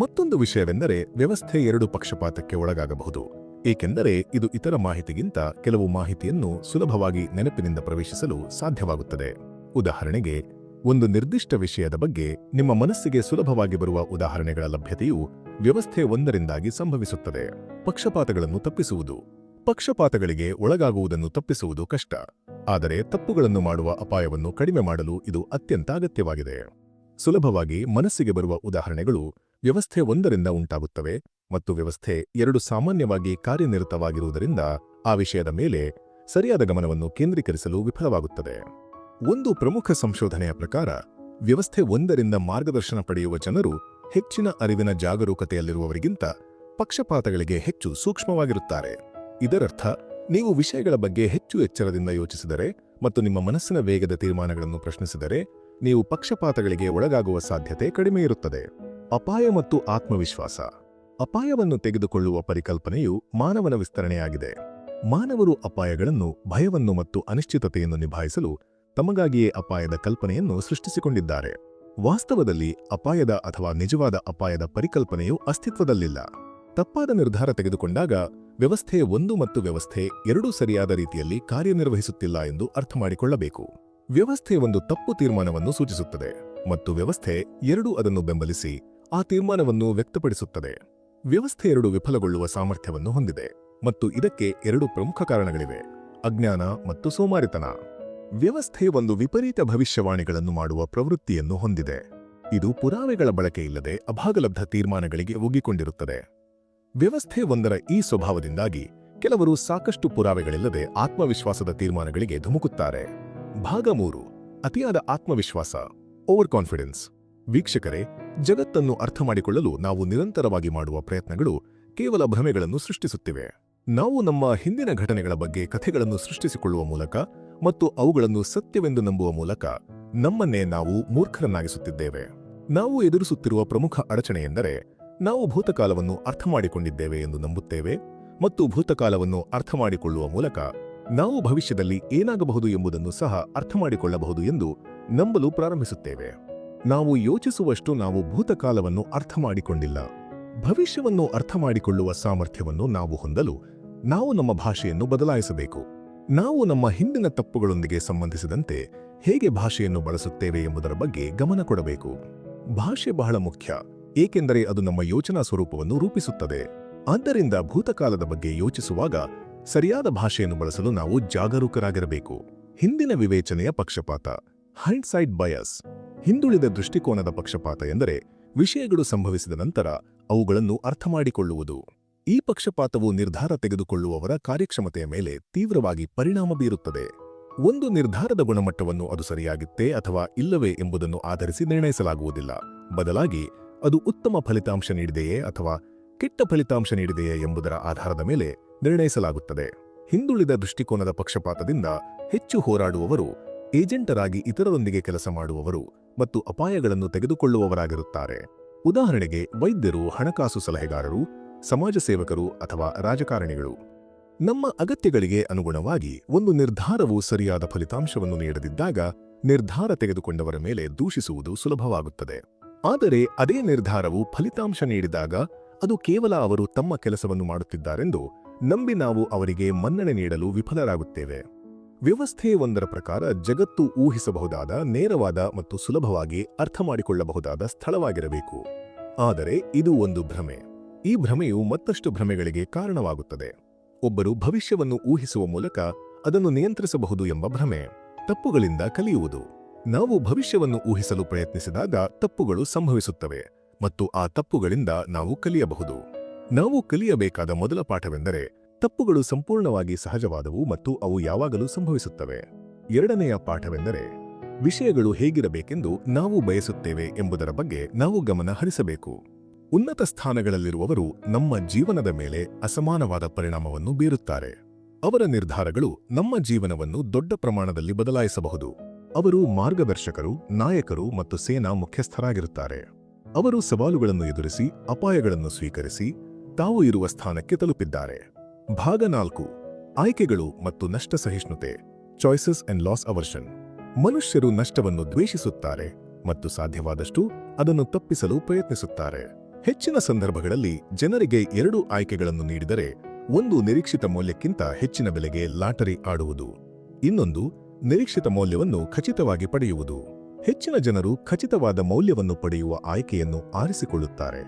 ಮತ್ತೊಂದು ವಿಷಯವೆಂದರೆ ವ್ಯವಸ್ಥೆ 2 ಪಕ್ಷಪಾತಕ್ಕೆ ಒಳಗಾಗಬಹುದು, ಏಕೆಂದರೆ ಇದು ಇತರ ಮಾಹಿತಿಗಿಂತ ಕೆಲವು ಮಾಹಿತಿಯನ್ನು ಸುಲಭವಾಗಿ ನೆನಪಿನಿಂದ ಪ್ರವೇಶಿಸಲು ಸಾಧ್ಯವಾಗುತ್ತದೆ. ಉದಾಹರಣೆಗೆ, ಒಂದು ನಿರ್ದಿಷ್ಟ ವಿಷಯದ ಬಗ್ಗೆ ನಿಮ್ಮ ಮನಸ್ಸಿಗೆ ಸುಲಭವಾಗಿ ಬರುವ ಉದಾಹರಣೆಗಳ ಲಭ್ಯತೆಯು ವ್ಯವಸ್ಥೆ 1ರಿಂದಾಗಿ ಸಂಭವಿಸುತ್ತದೆ. ಪಕ್ಷಪಾತಗಳನ್ನು ತಪ್ಪಿಸುವುದು. ಪಕ್ಷಪಾತಗಳಿಗೆ ಒಳಗಾಗುವುದನ್ನು ತಪ್ಪಿಸುವುದು ಕಷ್ಟ, ಆದರೆ ತಪ್ಪುಗಳನ್ನು ಮಾಡುವ ಅಪಾಯವನ್ನು ಕಡಿಮೆ ಮಾಡಲು ಇದು ಅತ್ಯಂತ ಅಗತ್ಯವಾಗಿದೆ. ಸುಲಭವಾಗಿ ಮನಸ್ಸಿಗೆ ಬರುವ ಉದಾಹರಣೆಗಳು ವ್ಯವಸ್ಥೆ 1ರಿಂದ ಉಂಟಾಗುತ್ತವೆ ಮತ್ತು ವ್ಯವಸ್ಥೆ 2 ಸಾಮಾನ್ಯವಾಗಿ ಕಾರ್ಯನಿರತವಾಗಿರುವುದರಿಂದ ಆ ವಿಷಯದ ಮೇಲೆ ಸರಿಯಾದ ಗಮನವನ್ನು ಕೇಂದ್ರೀಕರಿಸಲು ವಿಫಲವಾಗುತ್ತದೆ. ಒಂದು ಪ್ರಮುಖ ಸಂಶೋಧನೆಯ ಪ್ರಕಾರ ವ್ಯವಸ್ಥೆ 1ರಿಂದ ಮಾರ್ಗದರ್ಶನ ಪಡೆಯುವ ಜನರು ಹೆಚ್ಚಿನ ಅರಿವಿನ ಜಾಗರೂಕತೆಯಲ್ಲಿರುವವರಿಗಿಂತ ಪಕ್ಷಪಾತಗಳಿಗೆ ಹೆಚ್ಚು ಸೂಕ್ಷ್ಮವಾಗಿರುತ್ತಾರೆ. ಇದರರ್ಥ ನೀವು ವಿಷಯಗಳ ಬಗ್ಗೆ ಹೆಚ್ಚು ಎಚ್ಚರದಿಂದ ಯೋಚಿಸಿದರೆ ಮತ್ತು ನಿಮ್ಮ ಮನಸ್ಸಿನ ವೇಗದ ತೀರ್ಮಾನಗಳನ್ನು ಪ್ರಶ್ನಿಸಿದರೆ ನೀವು ಪಕ್ಷಪಾತಗಳಿಗೆ ಒಳಗಾಗುವ ಸಾಧ್ಯತೆ ಕಡಿಮೆ ಇರುತ್ತದೆ. ಅಪಾಯ ಮತ್ತು ಆತ್ಮವಿಶ್ವಾಸ. ಅಪಾಯವನ್ನು ತೆಗೆದುಕೊಳ್ಳುವ ಪರಿಕಲ್ಪನೆಯು ಮಾನವನ ವಿಸ್ತರಣೆಯಾಗಿದೆ. ಮಾನವರು ಅಪಾಯಗಳನ್ನು, ಭಯವನ್ನು ಮತ್ತು ಅನಿಶ್ಚಿತತೆಯನ್ನು ನಿಭಾಯಿಸಲು ತಮಗಾಗಿಯೇ ಅಪಾಯದ ಕಲ್ಪನೆಯನ್ನು ಸೃಷ್ಟಿಸಿಕೊಂಡಿದ್ದಾರೆ. ವಾಸ್ತವದಲ್ಲಿ ಅಪಾಯದ ಅಥವಾ ನಿಜವಾದ ಅಪಾಯದ ಪರಿಕಲ್ಪನೆಯು ಅಸ್ತಿತ್ವದಲ್ಲಿಲ್ಲ. ತಪ್ಪಾದ ನಿರ್ಧಾರ ತೆಗೆದುಕೊಂಡಾಗ ವ್ಯವಸ್ಥೆ 1 ಮತ್ತು ವ್ಯವಸ್ಥೆ 2 ಸರಿಯಾದ ರೀತಿಯಲ್ಲಿ ಕಾರ್ಯನಿರ್ವಹಿಸುತ್ತಿಲ್ಲ ಎಂದು ಅರ್ಥಮಾಡಿಕೊಳ್ಳಬೇಕು. ವ್ಯವಸ್ಥೆ 1 ತಪ್ಪು ತೀರ್ಮಾನವನ್ನು ಸೂಚಿಸುತ್ತದೆ ಮತ್ತು ವ್ಯವಸ್ಥೆ 2 ಅದನ್ನು ಬೆಂಬಲಿಸಿ ಆ ತೀರ್ಮಾನವನ್ನು ವ್ಯಕ್ತಪಡಿಸುತ್ತದೆ. ವ್ಯವಸ್ಥೆ 2 ವಿಫಲಗೊಳ್ಳುವ ಸಾಮರ್ಥ್ಯವನ್ನು ಹೊಂದಿದೆ ಮತ್ತು ಇದಕ್ಕೆ 2 ಪ್ರಮುಖ ಕಾರಣಗಳಿವೆ: ಅಜ್ಞಾನ ಮತ್ತು ಸೋಮಾರಿತನ. ವ್ಯವಸ್ಥೆ 1 ವಿಪರೀತ ಭವಿಷ್ಯವಾಣಿಗಳನ್ನು ಮಾಡುವ ಪ್ರವೃತ್ತಿಯನ್ನು ಹೊಂದಿದೆ. ಇದು ಪುರಾವೆಗಳ ಬಳಕೆಯಿಲ್ಲದೆ ಅಭಾಗಲಬ್ಧ ತೀರ್ಮಾನಗಳಿಗೆ ಒಗ್ಗಿಕೊಂಡಿರುತ್ತದೆ. ವ್ಯವಸ್ಥೆ 1ರ ಈ ಸ್ವಭಾವದಿಂದಾಗಿ ಕೆಲವರು ಸಾಕಷ್ಟು ಪುರಾವೆಗಳಿಲ್ಲದೆ ಆತ್ಮವಿಶ್ವಾಸದ ತೀರ್ಮಾನಗಳಿಗೆ ಧುಮುಕುತ್ತಾರೆ. ಭಾಗ 3: ಅತಿಯಾದ ಆತ್ಮವಿಶ್ವಾಸ, ಓವರ್ ಕಾನ್ಫಿಡೆನ್ಸ್. ವೀಕ್ಷಕರೇ, ಜಗತ್ತನ್ನು ಅರ್ಥಮಾಡಿಕೊಳ್ಳಲು ನಾವು ನಿರಂತರವಾಗಿ ಮಾಡುವ ಪ್ರಯತ್ನಗಳು ಕೇವಲ ಭ್ರಮೆಗಳನ್ನು ಸೃಷ್ಟಿಸುತ್ತಿವೆ. ನಾವು ನಮ್ಮ ಹಿಂದಿನ ಘಟನೆಗಳ ಬಗ್ಗೆ ಕಥೆಗಳನ್ನು ಸೃಷ್ಟಿಸಿಕೊಳ್ಳುವ ಮೂಲಕ ಮತ್ತು ಅವುಗಳನ್ನು ಸತ್ಯವೆಂದು ನಂಬುವ ಮೂಲಕ ನಮ್ಮನ್ನೇ ನಾವು ಮೂರ್ಖರನ್ನಾಗಿಸುತ್ತಿದ್ದೇವೆ. ನಾವು ಎದುರಿಸುತ್ತಿರುವ ಪ್ರಮುಖ ಅಡಚಣೆಯೆಂದರೆ ನಾವು ಭೂತಕಾಲವನ್ನು ಅರ್ಥಮಾಡಿಕೊಂಡಿದ್ದೇವೆ ಎಂದು ನಂಬುತ್ತೇವೆ ಮತ್ತು ಭೂತಕಾಲವನ್ನು ಅರ್ಥಮಾಡಿಕೊಳ್ಳುವ ಮೂಲಕ ನಾವು ಭವಿಷ್ಯದಲ್ಲಿ ಏನಾಗಬಹುದು ಎಂಬುದನ್ನು ಸಹ ಅರ್ಥಮಾಡಿಕೊಳ್ಳಬಹುದು ಎಂದು ನಂಬಲು ಪ್ರಾರಂಭಿಸುತ್ತೇವೆ. ನಾವು ಯೋಚಿಸುವಷ್ಟು ನಾವು ಭೂತಕಾಲವನ್ನು ಅರ್ಥಮಾಡಿಕೊಂಡಿಲ್ಲ. ಭವಿಷ್ಯವನ್ನು ಅರ್ಥಮಾಡಿಕೊಳ್ಳುವ ಸಾಮರ್ಥ್ಯವನ್ನು ನಾವು ಹೊಂದಲು ನಾವು ನಮ್ಮ ಭಾಷೆಯನ್ನು ಬದಲಾಯಿಸಬೇಕು. ನಾವು ನಮ್ಮ ಹಿಂದಿನ ತಪ್ಪುಗಳೊಂದಿಗೆ ಸಂಬಂಧಿಸಿದಂತೆ ಹೇಗೆ ಭಾಷೆಯನ್ನು ಬಳಸುತ್ತೇವೆ ಎಂಬುದರ ಬಗ್ಗೆ ಗಮನ ಕೊಡಬೇಕು. ಭಾಷೆ ಬಹಳ ಮುಖ್ಯ, ಏಕೆಂದರೆ ಅದು ನಮ್ಮ ಯೋಚನಾ ಸ್ವರೂಪವನ್ನು ರೂಪಿಸುತ್ತದೆ. ಆದ್ದರಿಂದ ಭೂತಕಾಲದ ಬಗ್ಗೆ ಯೋಚಿಸುವಾಗ ಸರಿಯಾದ ಭಾಷೆಯನ್ನು ಬಳಸಲು ನಾವು ಜಾಗರೂಕರಾಗಿರಬೇಕು. ಹಿಂದಿನ ವಿವೇಚನೆಯ ಪಕ್ಷಪಾತ, ಹೈಂಡ್ಸೈಟ್ ಬಯಸ್. ಹಿಂದುಳಿದ ದೃಷ್ಟಿಕೋನದ ಪಕ್ಷಪಾತ ಎಂದರೆ ವಿಷಯಗಳು ಸಂಭವಿಸಿದ ನಂತರ ಅವುಗಳನ್ನು ಅರ್ಥಮಾಡಿಕೊಳ್ಳುವುದು. ಈ ಪಕ್ಷಪಾತವು ನಿರ್ಧಾರ ತೆಗೆದುಕೊಳ್ಳುವವರ ಕಾರ್ಯಕ್ಷಮತೆಯ ಮೇಲೆ ತೀವ್ರವಾಗಿ ಪರಿಣಾಮ ಬೀರುತ್ತದೆ. ಒಂದು ನಿರ್ಧಾರದ ಗುಣಮಟ್ಟವನ್ನು ಅದು ಸರಿಯಾಗಿತ್ತೇ ಅಥವಾ ಇಲ್ಲವೇ ಎಂಬುದನ್ನು ಆಧರಿಸಿ ನಿರ್ಣಯಿಸಲಾಗುವುದಿಲ್ಲ. ಬದಲಾಗಿ ಅದು ಉತ್ತಮ ಫಲಿತಾಂಶ ನೀಡಿದೆಯೇ ಅಥವಾ ಕೆಟ್ಟ ಫಲಿತಾಂಶ ನೀಡಿದೆಯೇ ಎಂಬುದರ ಆಧಾರದ ಮೇಲೆ ನಿರ್ಣಯಿಸಲಾಗುತ್ತದೆ. ಹಿಂದುಳಿದ ದೃಷ್ಟಿಕೋನದ ಪಕ್ಷಪಾತದಿಂದ ಹೆಚ್ಚು ಹೋರಾಡುವವರು ಏಜೆಂಟರಾಗಿ ಇತರರೊಂದಿಗೆ ಕೆಲಸ ಮಾಡುವವರು ಮತ್ತು ಅಪಾಯಗಳನ್ನು ತೆಗೆದುಕೊಳ್ಳುವವರಾಗಿರುತ್ತಾರೆ. ಉದಾಹರಣೆಗೆ ವೈದ್ಯರು, ಹಣಕಾಸು ಸಲಹೆಗಾರರು, ಸಮಾಜ ಸೇವಕರು ಅಥವಾ ರಾಜಕಾರಣಿಗಳು. ನಮ್ಮ ಅಗತ್ಯಗಳಿಗೆ ಅನುಗುಣವಾಗಿ ಒಂದು ನಿರ್ಧಾರವು ಸರಿಯಾದ ಫಲಿತಾಂಶವನ್ನು ನೀಡದಿದ್ದಾಗ ನಿರ್ಧಾರ ತೆಗೆದುಕೊಂಡವರ ಮೇಲೆ ದೂಷಿಸುವುದು ಸುಲಭವಾಗುತ್ತದೆ. ಆದರೆ ಅದೇ ನಿರ್ಧಾರವು ಫಲಿತಾಂಶ ನೀಡಿದಾಗ ಅದು ಕೇವಲ ಅವರು ತಮ್ಮ ಕೆಲಸವನ್ನು ಮಾಡುತ್ತಿದ್ದಾರೆಂದು ನಂಬಿ ನಾವು ಅವರಿಗೆ ಮನ್ನಣೆ ನೀಡಲು ವಿಫಲರಾಗುತ್ತೇವೆ. ವ್ಯವಸ್ಥೆ ಒಂದರ ಪ್ರಕಾರ ಜಗತ್ತು ಊಹಿಸಬಹುದಾದ, ನೇರವಾದ ಮತ್ತು ಸುಲಭವಾಗಿ ಅರ್ಥಮಾಡಿಕೊಳ್ಳಬಹುದಾದ ಸ್ಥಳವಾಗಿರಬೇಕು. ಆದರೆ ಇದು ಒಂದು ಭ್ರಮೆ. ಈ ಭ್ರಮೆಯು ಮತ್ತಷ್ಟು ಭ್ರಮೆಗಳಿಗೆ ಕಾರಣವಾಗುತ್ತದೆ. ಒಬ್ಬರು ಭವಿಷ್ಯವನ್ನು ಊಹಿಸುವ ಮೂಲಕ ಅದನ್ನು ನಿಯಂತ್ರಿಸಬಹುದು ಎಂಬ ಭ್ರಮೆ. ತಪ್ಪುಗಳಿಂದ ಕಲಿಯುವುದು. ನಾವು ಭವಿಷ್ಯವನ್ನು ಊಹಿಸಲು ಪ್ರಯತ್ನಿಸಿದಾಗ ತಪ್ಪುಗಳು ಸಂಭವಿಸುತ್ತವೆ ಮತ್ತು ಆ ತಪ್ಪುಗಳಿಂದ ನಾವು ಕಲಿಯಬಹುದು. ನಾವು ಕಲಿಯಬೇಕಾದ ಮೊದಲ ಪಾಠವೆಂದರೆ ತಪ್ಪುಗಳು ಸಂಪೂರ್ಣವಾಗಿ ಸಹಜವಾದವು ಮತ್ತು ಅವು ಯಾವಾಗಲೂ ಸಂಭವಿಸುತ್ತವೆ. ಎರಡನೆಯ ಪಾಠವೆಂದರೆ ವಿಷಯಗಳು ಹೇಗಿರಬೇಕೆಂದು ನಾವು ಬಯಸುತ್ತೇವೆ ಎಂಬುದರ ಬಗ್ಗೆ ನಾವು ಗಮನ ಹರಿಸಬೇಕು. ಉನ್ನತ ಸ್ಥಾನಗಳಲ್ಲಿರುವವರು ನಮ್ಮ ಜೀವನದ ಮೇಲೆ ಅಸಮಾನವಾದ ಪರಿಣಾಮವನ್ನು ಬೀರುತ್ತಾರೆ. ಅವರ ನಿರ್ಧಾರಗಳು ನಮ್ಮ ಜೀವನವನ್ನು ದೊಡ್ಡ ಪ್ರಮಾಣದಲ್ಲಿ ಬದಲಾಯಿಸಬಹುದು. ಅವರು ಮಾರ್ಗದರ್ಶಕರು, ನಾಯಕರು ಮತ್ತು ಸೇನಾ ಮುಖ್ಯಸ್ಥರಾಗಿರುತ್ತಾರೆ. ಅವರು ಸವಾಲುಗಳನ್ನು ಎದುರಿಸಿ, ಅಪಾಯಗಳನ್ನು ಸ್ವೀಕರಿಸಿ, ತಾವು ಇರುವ ಸ್ಥಾನಕ್ಕೆ ತಲುಪಿದ್ದಾರೆ. ಭಾಗ 4: ಆಯ್ಕೆಗಳು ಮತ್ತು ನಷ್ಟ ಸಹಿಷ್ಣುತೆ. Choices and loss aversion. ಮನುಷ್ಯರು ನಷ್ಟವನ್ನು ದ್ವೇಷಿಸುತ್ತಾರೆ ಮತ್ತು ಸಾಧ್ಯವಾದಷ್ಟು ಅದನ್ನು ತಪ್ಪಿಸಲು ಪ್ರಯತ್ನಿಸುತ್ತಾರೆ. ಹೆಚ್ಚಿನ ಸಂದರ್ಭಗಳಲ್ಲಿ ಜನರಿಗೆ 2 ಆಯ್ಕೆಗಳನ್ನು ನೀಡಿದರೆ, ಒಂದು ನಿರೀಕ್ಷಿತ ಮೌಲ್ಯಕ್ಕಿಂತ ಹೆಚ್ಚಿನ ಬೆಲೆಗೆ ಲಾಟರಿ ಆಡುವುದು, ಇನ್ನೊಂದು ನಿರೀಕ್ಷಿತ ಮೌಲ್ಯವನ್ನು ಖಚಿತವಾಗಿ ಪಡೆಯುವುದು. ಹೆಚ್ಚಿನ ಜನರು ಖಚಿತವಾದ ಮೌಲ್ಯವನ್ನು ಪಡೆಯುವ ಆಯ್ಕೆಯನ್ನು ಆರಿಸಿಕೊಳ್ಳುತ್ತಾರೆ,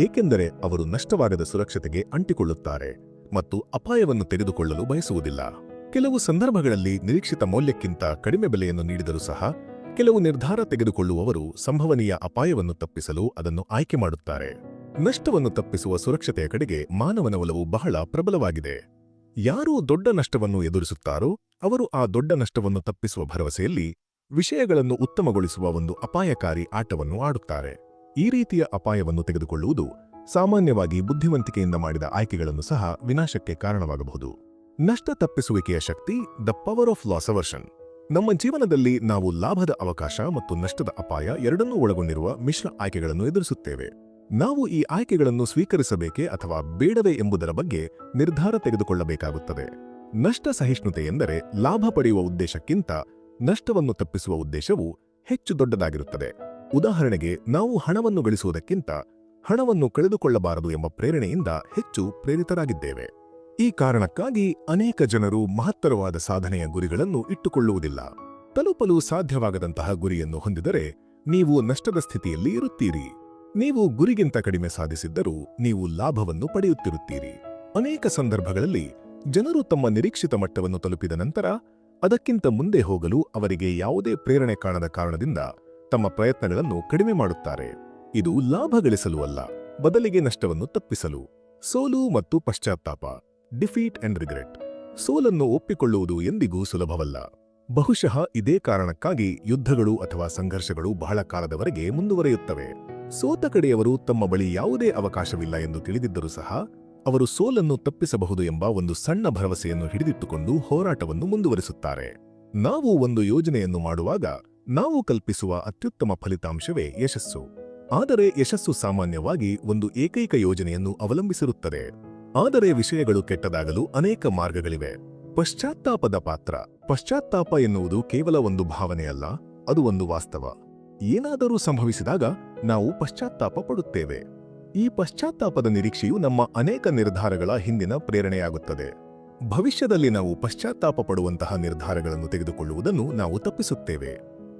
ಏಕೆಂದರೆ ಅವರು ನಷ್ಟವಾಗದ ಸುರಕ್ಷತೆಗೆ ಅಂಟಿಕೊಳ್ಳುತ್ತಾರೆ ಮತ್ತು ಅಪಾಯವನ್ನು ತೆಗೆದುಕೊಳ್ಳಲು ಬಯಸುವುದಿಲ್ಲ. ಕೆಲವು ಸಂದರ್ಭಗಳಲ್ಲಿ ನಿರೀಕ್ಷಿತ ಮೌಲ್ಯಕ್ಕಿಂತ ಕಡಿಮೆ ಬೆಲೆಯನ್ನು ನೀಡಿದರೂ ಸಹ ಕೆಲವು ನಿರ್ಧಾರ ತೆಗೆದುಕೊಳ್ಳುವವರು ಸಂಭವನೀಯ ಅಪಾಯವನ್ನು ತಪ್ಪಿಸಲು ಅದನ್ನು ಆಯ್ಕೆ ಮಾಡುತ್ತಾರೆ. ನಷ್ಟವನ್ನು ತಪ್ಪಿಸುವ ಸುರಕ್ಷತೆಯ ಕಡೆಗೆ ಮಾನವನ ಒಲವು ಬಹಳ ಪ್ರಬಲವಾಗಿದೆ. ಯಾರು ದೊಡ್ಡ ನಷ್ಟವನ್ನು ಎದುರಿಸುತ್ತಾರೋ ಅವರು ಆ ದೊಡ್ಡ ನಷ್ಟವನ್ನು ತಪ್ಪಿಸುವ ಭರವಸೆಯಲ್ಲಿ ವಿಷಯಗಳನ್ನು ಉತ್ತಮಗೊಳಿಸುವ ಒಂದು ಅಪಾಯಕಾರಿ ಆಟವನ್ನು ಆಡುತ್ತಾರೆ. ಈ ರೀತಿಯ ಅಪಾಯವನ್ನು ತೆಗೆದುಕೊಳ್ಳುವುದು ಸಾಮಾನ್ಯವಾಗಿ ಬುದ್ಧಿವಂತಿಕೆಯಿಂದ ಮಾಡಿದ ಆಯ್ಕೆಗಳನ್ನು ಸಹ ವಿನಾಶಕ್ಕೆ ಕಾರಣವಾಗಬಹುದು. ನಷ್ಟ ತಪ್ಪಿಸುವಿಕೆಯ ಶಕ್ತಿ, the power of loss aversion. ನಮ್ಮ ಜೀವನದಲ್ಲಿ ನಾವು ಲಾಭದ ಅವಕಾಶ ಮತ್ತು ನಷ್ಟದ ಅಪಾಯ ಎರಡನ್ನೂ ಒಳಗೊಂಡಿರುವ ಮಿಶ್ರ ಆಯ್ಕೆಗಳನ್ನು ಎದುರಿಸುತ್ತೇವೆ. ನಾವು ಈ ಆಯ್ಕೆಗಳನ್ನು ಸ್ವೀಕರಿಸಬೇಕೇ ಅಥವಾ ಬೇಡವೇ ಎಂಬುದರ ಬಗ್ಗೆ ನಿರ್ಧಾರ ತೆಗೆದುಕೊಳ್ಳಬೇಕಾಗುತ್ತದೆ. ನಷ್ಟ ಸಹಿಷ್ಣುತೆ ಎಂದರೆ ಲಾಭ ಪಡೆಯುವ ಉದ್ದೇಶಕ್ಕಿಂತ ನಷ್ಟವನ್ನು ತಪ್ಪಿಸುವ ಉದ್ದೇಶವು ಹೆಚ್ಚು ದೊಡ್ಡದಾಗಿರುತ್ತದೆ. ಉದಾಹರಣೆಗೆ, ನಾವು ಹಣವನ್ನು ಗಳಿಸುವುದಕ್ಕಿಂತ ಹಣವನ್ನು ಕಳೆದುಕೊಳ್ಳಬಾರದು ಎಂಬ ಪ್ರೇರಣೆಯಿಂದ ಹೆಚ್ಚು ಪ್ರೇರಿತರಾಗಿದ್ದೇವೆ. ಈ ಕಾರಣಕ್ಕಾಗಿ ಅನೇಕ ಜನರು ಮಹತ್ತರವಾದ ಸಾಧನೆಯ ಗುರಿಗಳನ್ನು ಇಟ್ಟುಕೊಳ್ಳುವುದಿಲ್ಲ. ತಲುಪಲು ಸಾಧ್ಯವಾಗದಂತಹ ಗುರಿಯನ್ನು ಹೊಂದಿದರೆ ನೀವು ನಷ್ಟದ ಸ್ಥಿತಿಯಲ್ಲಿ ಇರುತ್ತೀರಿ. ನೀವು ಗುರಿಗಿಂತ ಕಡಿಮೆ ಸಾಧಿಸಿದ್ದರೂ ನೀವು ಲಾಭವನ್ನು ಪಡೆಯುತ್ತಿರುತ್ತೀರಿ. ಅನೇಕ ಸಂದರ್ಭಗಳಲ್ಲಿ ಜನರು ತಮ್ಮ ನಿರೀಕ್ಷಿತ ಮಟ್ಟವನ್ನು ತಲುಪಿದ ನಂತರ ಅದಕ್ಕಿಂತ ಮುಂದೆ ಹೋಗಲು ಅವರಿಗೆ ಯಾವುದೇ ಪ್ರೇರಣೆ ಕಾಣದ ಕಾರಣದಿಂದ ತಮ್ಮ ಪ್ರಯತ್ನಗಳನ್ನು ಕಡಿಮೆ ಮಾಡುತ್ತಾರೆ. ಇದು ಲಾಭ ಗಳಿಸಲು ಅಲ್ಲ, ಬದಲಿಗೆ ನಷ್ಟವನ್ನು ತಪ್ಪಿಸಲು. ಸೋಲು ಮತ್ತು ಪಶ್ಚಾತ್ತಾಪ. Defeat and regret. ಸೋಲನ್ನು ಒಪ್ಪಿಕೊಳ್ಳುವುದು ಎಂದಿಗೂ ಸುಲಭವಲ್ಲ. ಬಹುಶಃ ಇದೇ ಕಾರಣಕ್ಕಾಗಿ ಯುದ್ಧಗಳು ಅಥವಾ ಸಂಘರ್ಷಗಳು ಬಹಳ ಕಾಲದವರೆಗೆ ಮುಂದುವರಿಯುತ್ತವೆ. ಸೋತ ಕಡೆಯವರು ತಮ್ಮ ಬಳಿ ಯಾವುದೇ ಅವಕಾಶವಿಲ್ಲ ಎಂದು ತಿಳಿದಿದ್ದರೂ ಸಹ ಅವರು ಸೋಲನ್ನು ತಪ್ಪಿಸಬಹುದು ಎಂಬ ಒಂದು ಸಣ್ಣ ಭರವಸೆಯನ್ನು ಹಿಡಿದಿಟ್ಟುಕೊಂಡು ಹೋರಾಟವನ್ನು ಮುಂದುವರಿಸುತ್ತಾರೆ. ನಾವು ಒಂದು ಯೋಜನೆಯನ್ನು ಮಾಡುವಾಗ ನಾವು ಕಲ್ಪಿಸುವ ಅತ್ಯುತ್ತಮ ಫಲಿತಾಂಶವೇ ಯಶಸ್ಸು. ಆದರೆ ಯಶಸ್ಸು ಸಾಮಾನ್ಯವಾಗಿ ಒಂದು ಏಕೈಕ ಯೋಜನೆಯನ್ನು ಅವಲಂಬಿಸಿರುತ್ತದೆ. ಆದರೆ ವಿಷಯಗಳು ಕೆಟ್ಟದಾಗಲು ಅನೇಕ ಮಾರ್ಗಗಳಿವೆ. ಪಶ್ಚಾತ್ತಾಪದ ಪಾತ್ರ. ಪಶ್ಚಾತ್ತಾಪ ಎನ್ನುವುದು ಕೇವಲ ಒಂದು ಭಾವನೆಯಲ್ಲ, ಅದು ಒಂದು ವಾಸ್ತವ. ಏನಾದರೂ ಸಂಭವಿಸಿದಾಗ ನಾವು ಪಶ್ಚಾತ್ತಾಪ ಪಡುತ್ತೇವೆ. ಈ ಪಶ್ಚಾತ್ತಾಪದ ನಿರೀಕ್ಷೆಯು ನಮ್ಮ ಅನೇಕ ನಿರ್ಧಾರಗಳ ಹಿಂದಿನ ಪ್ರೇರಣೆಯಾಗುತ್ತದೆ. ಭವಿಷ್ಯದಲ್ಲಿ ನಾವು ಪಶ್ಚಾತ್ತಾಪ ಪಡುವಂತಹ ನಿರ್ಧಾರಗಳನ್ನು ತೆಗೆದುಕೊಳ್ಳುವುದನ್ನು ನಾವು ತಪ್ಪಿಸುತ್ತೇವೆ.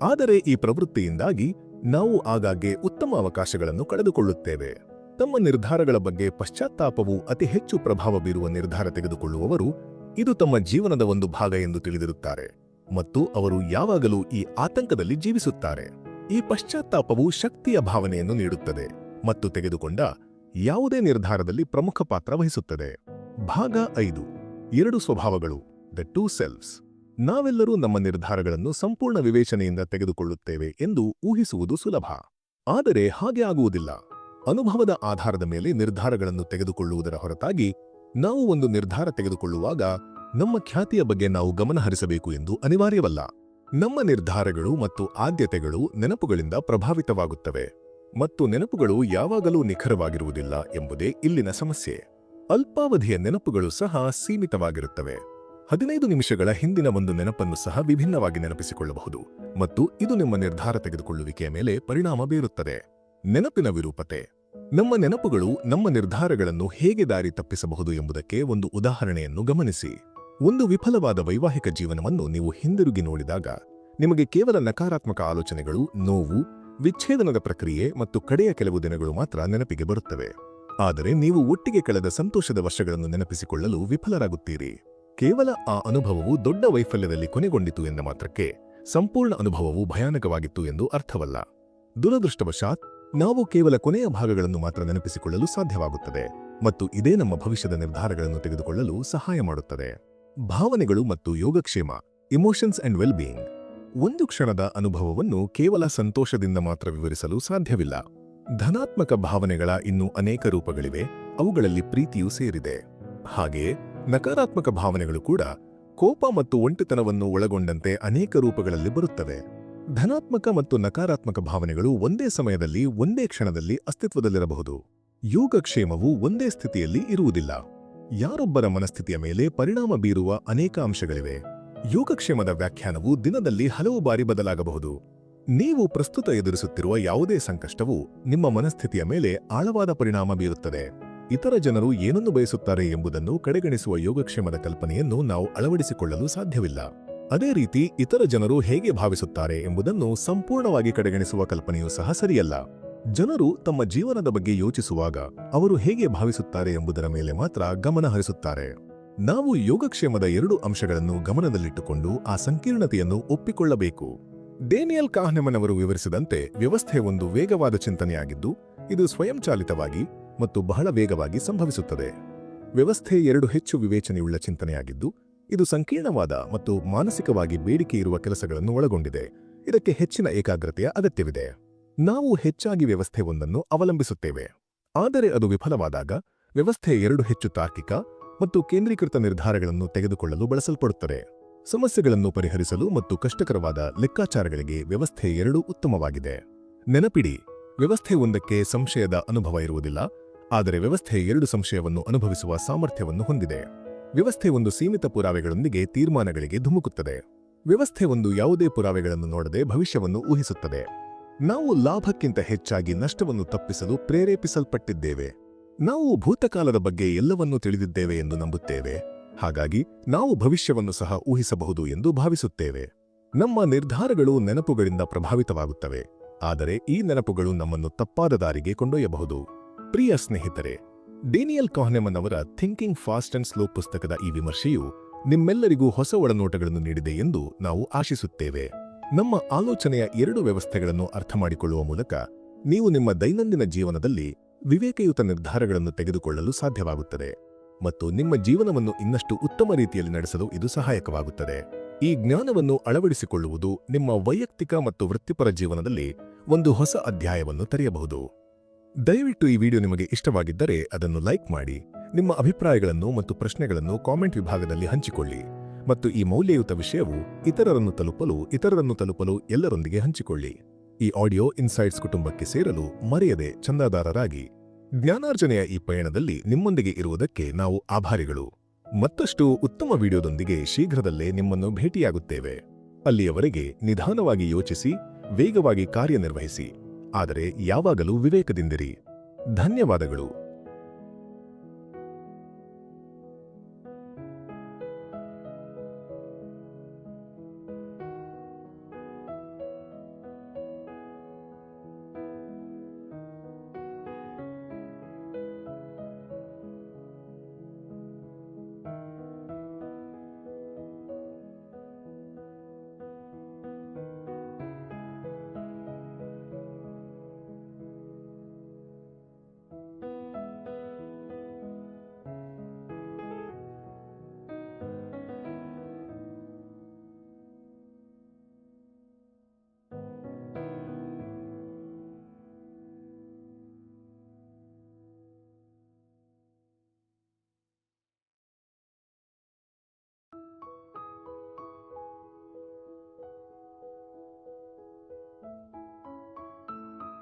ಆದರೆ ಈ ಪ್ರವೃತ್ತಿಯಿಂದಾಗಿ ನಾವು ಆಗಾಗ್ಗೆ ಉತ್ತಮ ಅವಕಾಶಗಳನ್ನು ಕಳೆದುಕೊಳ್ಳುತ್ತೇವೆ. ತಮ್ಮ ನಿರ್ಧಾರಗಳ ಬಗ್ಗೆ ಪಶ್ಚಾತ್ತಾಪವು ಅತಿ ಹೆಚ್ಚು ಪ್ರಭಾವ ಬೀರುವ ನಿರ್ಧಾರ ತೆಗೆದುಕೊಳ್ಳುವವರು ಇದು ತಮ್ಮ ಜೀವನದ ಒಂದು ಭಾಗ ಎಂದು ತಿಳಿದಿರುತ್ತಾರೆ ಮತ್ತು ಅವರು ಯಾವಾಗಲೂ ಈ ಆತಂಕದಲ್ಲಿ ಜೀವಿಸುತ್ತಾರೆ. ಈ ಪಶ್ಚಾತ್ತಾಪವು ಶಕ್ತಿಯ ಭಾವನೆಯನ್ನು ನೀಡುತ್ತದೆ ಮತ್ತು ತೆಗೆದುಕೊಂಡ ಯಾವುದೇ ನಿರ್ಧಾರದಲ್ಲಿ ಪ್ರಮುಖ ಪಾತ್ರ ವಹಿಸುತ್ತದೆ. ಭಾಗ 5. 2 ಸ್ವಭಾವಗಳು, ದ 2 ಸೆಲ್ವ್ಸ್. ನಾವೆಲ್ಲರೂ ನಮ್ಮ ನಿರ್ಧಾರಗಳನ್ನು ಸಂಪೂರ್ಣ ವಿವೇಚನೆಯಿಂದ ತೆಗೆದುಕೊಳ್ಳುತ್ತೇವೆ ಎಂದು ಊಹಿಸುವುದು ಸುಲಭ. ಆದರೆ ಹಾಗೆ ಆಗುವುದಿಲ್ಲ. ಅನುಭವದ ಆಧಾರದ ಮೇಲೆ ನಿರ್ಧಾರಗಳನ್ನು ತೆಗೆದುಕೊಳ್ಳುವುದರ ಹೊರತಾಗಿ ನಾವು ಒಂದು ನಿರ್ಧಾರ ತೆಗೆದುಕೊಳ್ಳುವಾಗ ನಮ್ಮ ಖ್ಯಾತಿಯ ಬಗ್ಗೆ ನಾವು ಗಮನಹರಿಸಬೇಕು ಎಂದು ಅನಿವಾರ್ಯವಲ್ಲ. ನಮ್ಮ ನಿರ್ಧಾರಗಳು ಮತ್ತು ಆದ್ಯತೆಗಳು ನೆನಪುಗಳಿಂದ ಪ್ರಭಾವಿತವಾಗುತ್ತವೆ ಮತ್ತು ನೆನಪುಗಳು ಯಾವಾಗಲೂ ನಿಖರವಾಗಿರುವುದಿಲ್ಲ ಎಂಬುದೇ ಇಲ್ಲಿನ ಸಮಸ್ಯೆ. ಅಲ್ಪಾವಧಿಯ ನೆನಪುಗಳು ಸಹ ಸೀಮಿತವಾಗಿರುತ್ತವೆ. 15 ನಿಮಿಷಗಳ ಹಿಂದಿನ ಒಂದು ನೆನಪನ್ನು ಸಹ ವಿಭಿನ್ನವಾಗಿ ನೆನಪಿಸಿಕೊಳ್ಳಬಹುದು ಮತ್ತು ಇದು ನಿಮ್ಮ ನಿರ್ಧಾರ ತೆಗೆದುಕೊಳ್ಳುವಿಕೆಯ ಮೇಲೆ ಪರಿಣಾಮ ಬೀರುತ್ತದೆ. ನೆನಪಿನ ವಿರೂಪತೆ. ನಮ್ಮ ನೆನಪುಗಳು ನಮ್ಮ ನಿರ್ಧಾರಗಳನ್ನು ಹೇಗೆ ದಾರಿ ತಪ್ಪಿಸಬಹುದು ಎಂಬುದಕ್ಕೆ ಒಂದು ಉದಾಹರಣೆಯನ್ನು ಗಮನಿಸಿ. ಒಂದು ವಿಫಲವಾದ ವೈವಾಹಿಕ ಜೀವನವನ್ನು ನೀವು ಹಿಂದಿರುಗಿ ನೋಡಿದಾಗ ನಿಮಗೆ ಕೇವಲ ನಕಾರಾತ್ಮಕ ಆಲೋಚನೆಗಳು, ನೋವು, ವಿಚ್ಛೇದನದ ಪ್ರಕ್ರಿಯೆ ಮತ್ತು ಕಡೆಯ ಕೆಲವು ದಿನಗಳು ಮಾತ್ರ ನೆನಪಿಗೆ ಬರುತ್ತವೆ. ಆದರೆ ನೀವು ಒಟ್ಟಿಗೆ ಕಳೆದ ಸಂತೋಷದ ವರ್ಷಗಳನ್ನು ನೆನಪಿಸಿಕೊಳ್ಳಲು ವಿಫಲರಾಗುತ್ತೀರಿ. ಕೇವಲ ಆ ಅನುಭವವು ದೊಡ್ಡ ವೈಫಲ್ಯದಲ್ಲಿ ಕೊನೆಗೊಂಡಿತು ಎಂದ ಮಾತ್ರಕ್ಕೆ ಸಂಪೂರ್ಣ ಅನುಭವವು ಭಯಾನಕವಾಗಿತ್ತು ಎಂದು ಅರ್ಥವಲ್ಲ. ದುರದೃಷ್ಟವಶಾತ್ ನಾವು ಕೇವಲ ಕೊನೆಯ ಭಾಗಗಳನ್ನು ಮಾತ್ರ ನೆನಪಿಸಿಕೊಳ್ಳಲು ಸಾಧ್ಯವಾಗುತ್ತದೆ ಮತ್ತು ಇದೇ ನಮ್ಮ ಭವಿಷ್ಯದ ನಿರ್ಧಾರಗಳನ್ನು ತೆಗೆದುಕೊಳ್ಳಲು ಸಹಾಯ ಮಾಡುತ್ತದೆ. ಭಾವನೆಗಳು ಮತ್ತು ಯೋಗಕ್ಷೇಮ, ಇಮೋಷನ್ಸ್ ಅಂಡ್ ವೆಲ್ ಬೀಯಿಂಗ್. ಒಂದು ಕ್ಷಣದ ಅನುಭವವನ್ನು ಕೇವಲ ಸಂತೋಷದಿಂದ ಮಾತ್ರ ವಿವರಿಸಲು ಸಾಧ್ಯವಿಲ್ಲ. ಧನಾತ್ಮಕ ಭಾವನೆಗಳ ಇನ್ನೂ ಅನೇಕ ರೂಪಗಳಿವೆ, ಅವುಗಳಲ್ಲಿ ಪ್ರೀತಿಯೂ ಸೇರಿದೆ. ಹಾಗೆಯೇ ನಕಾರಾತ್ಮಕ ಭಾವನೆಗಳು ಕೂಡ ಕೋಪ ಮತ್ತು ಒಂಟಿತನವನ್ನು ಒಳಗೊಂಡಂತೆ ಅನೇಕ ರೂಪಗಳಲ್ಲಿ ಬರುತ್ತವೆ. ಧನಾತ್ಮಕ ಮತ್ತು ನಕಾರಾತ್ಮಕ ಭಾವನೆಗಳು ಒಂದೇ ಸಮಯದಲ್ಲಿ ಒಂದೇ ಕ್ಷಣದಲ್ಲಿ ಅಸ್ತಿತ್ವದಲ್ಲಿರಬಹುದು. ಯೋಗಕ್ಷೇಮವು ಒಂದೇ ಸ್ಥಿತಿಯಲ್ಲಿ ಇರುವುದಿಲ್ಲ. ಯಾರೊಬ್ಬರ ಮನಸ್ಥಿತಿಯ ಮೇಲೆ ಪರಿಣಾಮ ಬೀರುವ ಅನೇಕ ಅಂಶಗಳಿವೆ. ಯೋಗಕ್ಷೇಮದ ವ್ಯಾಖ್ಯಾನವು ದಿನದಲ್ಲಿ ಹಲವು ಬಾರಿ ಬದಲಾಗಬಹುದು. ನೀವು ಪ್ರಸ್ತುತ ಎದುರಿಸುತ್ತಿರುವ ಯಾವುದೇ ಸಂಕಷ್ಟವು ನಿಮ್ಮ ಮನಸ್ಥಿತಿಯ ಮೇಲೆ ಆಳವಾದ ಪರಿಣಾಮ ಬೀರುತ್ತದೆ. ಇತರ ಜನರು ಏನನ್ನು ಬಯಸುತ್ತಾರೆ ಎಂಬುದನ್ನು ಕಡೆಗಣಿಸುವ ಯೋಗಕ್ಷೇಮದ ಕಲ್ಪನೆಯನ್ನು ನಾವು ಅಳವಡಿಸಿಕೊಳ್ಳಲು ಸಾಧ್ಯವಿಲ್ಲ. ಅದೇ ರೀತಿ ಇತರ ಜನರು ಹೇಗೆ ಭಾವಿಸುತ್ತಾರೆ ಎಂಬುದನ್ನು ಸಂಪೂರ್ಣವಾಗಿ ಕಡೆಗಣಿಸುವ ಕಲ್ಪನೆಯೂ ಸಹ ಸರಿಯಲ್ಲ. ಜನರು ತಮ್ಮ ಜೀವನದ ಬಗ್ಗೆ ಯೋಚಿಸುವಾಗ ಅವರು ಹೇಗೆ ಭಾವಿಸುತ್ತಾರೆ ಎಂಬುದರ ಮೇಲೆ ಮಾತ್ರ ಗಮನ ಹರಿಸುತ್ತಾರೆ. ನಾವು ಯೋಗಕ್ಷೇಮದ 2 ಅಂಶಗಳನ್ನು ಗಮನದಲ್ಲಿಟ್ಟುಕೊಂಡು ಆ ಸಂಕೀರ್ಣತೆಯನ್ನು ಒಪ್ಪಿಕೊಳ್ಳಬೇಕು. ಡೇನಿಯಲ್ ಕಾಹ್ನೆಮನ್ ಅವರು ವಿವರಿಸಿದಂತೆ ವ್ಯವಸ್ಥೆ ಒಂದು ವೇಗವಾದ ಚಿಂತನೆಯಾಗಿದ್ದು ಇದು ಸ್ವಯಂಚಾಲಿತವಾಗಿ ಮತ್ತು ಬಹಳ ವೇಗವಾಗಿ ಸಂಭವಿಸುತ್ತದೆ. ವ್ಯವಸ್ಥೆ 2 ಹೆಚ್ಚು ವಿವೇಚನೆಯುಳ್ಳ ಚಿಂತನೆಯಾಗಿದ್ದು ಇದು ಸಂಕೀರ್ಣವಾದ ಮತ್ತು ಮಾನಸಿಕವಾಗಿ ಬೇಡಿಕೆ ಇರುವ ಕೆಲಸಗಳನ್ನು ಒಳಗೊಂಡಿದೆ. ಇದಕ್ಕೆ ಹೆಚ್ಚಿನ ಏಕಾಗ್ರತೆಯ ಅಗತ್ಯವಿದೆ. ನಾವು ಹೆಚ್ಚಾಗಿ ವ್ಯವಸ್ಥೆ 1 ಅವಲಂಬಿಸುತ್ತೇವೆ. ಆದರೆ ಅದು ವಿಫಲವಾದಾಗ ವ್ಯವಸ್ಥೆ 2 ಹೆಚ್ಚು ತಾರ್ಕಿಕ ಮತ್ತು ಕೇಂದ್ರೀಕೃತ ನಿರ್ಧಾರಗಳನ್ನು ತೆಗೆದುಕೊಳ್ಳಲು ಬಳಸಲ್ಪಡುತ್ತದೆ. ಸಮಸ್ಯೆಗಳನ್ನು ಪರಿಹರಿಸಲು ಮತ್ತು ಕಷ್ಟಕರವಾದ ಲೆಕ್ಕಾಚಾರಗಳಿಗೆ ವ್ಯವಸ್ಥೆ 2 ಉತ್ತಮವಾಗಿದೆ. ನೆನಪಿಡಿ, ವ್ಯವಸ್ಥೆ 1ಕ್ಕೆ ಸಂಶಯದ ಅನುಭವ ಇರುವುದಿಲ್ಲ, ಆದರೆ ವ್ಯವಸ್ಥೆ 2 ಸಂಶಯವನ್ನು ಅನುಭವಿಸುವ ಸಾಮರ್ಥ್ಯವನ್ನು ಹೊಂದಿದೆ. ವ್ಯವಸ್ಥೆ 1 ಸೀಮಿತ ಪುರಾವೆಗಳೊಂದಿಗೆ ತೀರ್ಮಾನಗಳಿಗೆ ಧುಮುಕುತ್ತದೆ. ವ್ಯವಸ್ಥೆ 1 ಯಾವುದೇ ಪುರಾವೆಗಳನ್ನು ನೋಡದೆ ಭವಿಷ್ಯವನ್ನು ಊಹಿಸುತ್ತದೆ. ನಾವು ಲಾಭಕ್ಕಿಂತ ಹೆಚ್ಚಾಗಿ ನಷ್ಟವನ್ನು ತಪ್ಪಿಸಲು ಪ್ರೇರೇಪಿಸಲ್ಪಟ್ಟಿದ್ದೇವೆ. ನಾವು ಭೂತಕಾಲದ ಬಗ್ಗೆ ಎಲ್ಲವನ್ನೂ ತಿಳಿದಿದ್ದೇವೆ ಎಂದು ನಂಬುತ್ತೇವೆ. ಹಾಗಾಗಿ ನಾವು ಭವಿಷ್ಯವನ್ನು ಸಹ ಊಹಿಸಬಹುದು ಎಂದು ಭಾವಿಸುತ್ತೇವೆ. ನಮ್ಮ ನಿರ್ಧಾರಗಳು ನೆನಪುಗಳಿಂದ ಪ್ರಭಾವಿತವಾಗುತ್ತವೆ, ಆದರೆ ಈ ನೆನಪುಗಳು ನಮ್ಮನ್ನು ತಪ್ಪಾದ ದಾರಿಗೆ ಕೊಂಡೊಯ್ಯಬಹುದು. ಪ್ರಿಯ ಸ್ನೇಹಿತರೆ, ಡೇನಿಯಲ್ ಕಾಹ್ನೆಮನ್ ಅವರ ಥಿಂಕಿಂಗ್ ಫಾಸ್ಟ್ ಅಂಡ್ ಸ್ಲೋ ಪುಸ್ತಕದ ಈ ವಿಮರ್ಶೆಯು ನಿಮ್ಮೆಲ್ಲರಿಗೂ ಹೊಸ ಒಳನೋಟಗಳನ್ನು ನೀಡಿದೆ ಎಂದು ನಾವು ಆಶಿಸುತ್ತೇವೆ. ನಮ್ಮ ಆಲೋಚನೆಯ 2 ವ್ಯವಸ್ಥೆಗಳನ್ನು ಅರ್ಥಮಾಡಿಕೊಳ್ಳುವ ಮೂಲಕ ನೀವು ನಿಮ್ಮ ದೈನಂದಿನ ಜೀವನದಲ್ಲಿ ವಿವೇಕಯುತ ನಿರ್ಧಾರಗಳನ್ನು ತೆಗೆದುಕೊಳ್ಳಲು ಸಾಧ್ಯವಾಗುತ್ತದೆ ಮತ್ತು ನಿಮ್ಮ ಜೀವನವನ್ನು ಇನ್ನಷ್ಟು ಉತ್ತಮ ರೀತಿಯಲ್ಲಿ ನಡೆಸಲು ಇದು ಸಹಾಯಕವಾಗುತ್ತದೆ. ಈ ಜ್ಞಾನವನ್ನು ಅಳವಡಿಸಿಕೊಳ್ಳುವುದು ನಿಮ್ಮ ವೈಯಕ್ತಿಕ ಮತ್ತು ವೃತ್ತಿಪರ ಜೀವನದಲ್ಲಿ ಒಂದು ಹೊಸ ಅಧ್ಯಾಯವನ್ನು ತೆರೆಯಬಹುದು. ದಯವಿಟ್ಟು ಈ ವಿಡಿಯೋ ನಿಮಗೆ ಇಷ್ಟವಾಗಿದ್ದರೆ ಅದನ್ನು ಲೈಕ್ ಮಾಡಿ, ನಿಮ್ಮ ಅಭಿಪ್ರಾಯಗಳನ್ನು ಮತ್ತು ಪ್ರಶ್ನೆಗಳನ್ನು ಕಾಮೆಂಟ್ ವಿಭಾಗದಲ್ಲಿ ಹಂಚಿಕೊಳ್ಳಿ ಮತ್ತು ಈ ಮೌಲ್ಯಯುತ ವಿಷಯವು ಇತರರನ್ನು ತಲುಪಲು ಎಲ್ಲರೊಂದಿಗೆ ಹಂಚಿಕೊಳ್ಳಿ. ಈ ಆಡಿಯೋ ಇನ್ಸೈಟ್ಸ್ ಕುಟುಂಬಕ್ಕೆ ಸೇರಲು ಮರೆಯದೆ ಚಂದಾದಾರರಾಗಿ. ಜ್ಞಾನಾರ್ಜನೆಯ ಈ ಪಯಣದಲ್ಲಿ ನಿಮ್ಮೊಂದಿಗೆ ಇರುವುದಕ್ಕೆ ನಾವು ಆಭಾರಿಗಳು. ಮತ್ತಷ್ಟು ಉತ್ತಮ ವಿಡಿಯೋದೊಂದಿಗೆ ಶೀಘ್ರದಲ್ಲೇ ನಿಮ್ಮನ್ನು ಭೇಟಿಯಾಗುತ್ತೇವೆ. ಅಲ್ಲಿಯವರೆಗೆ ನಿಧಾನವಾಗಿ ಯೋಚಿಸಿ, ವೇಗವಾಗಿ ಕಾರ್ಯನಿರ್ವಹಿಸಿ, ಆದರೆ ಯಾವಾಗಲೂ ವಿವೇಕದಿಂದಿರಿ. ಧನ್ಯವಾದಗಳು.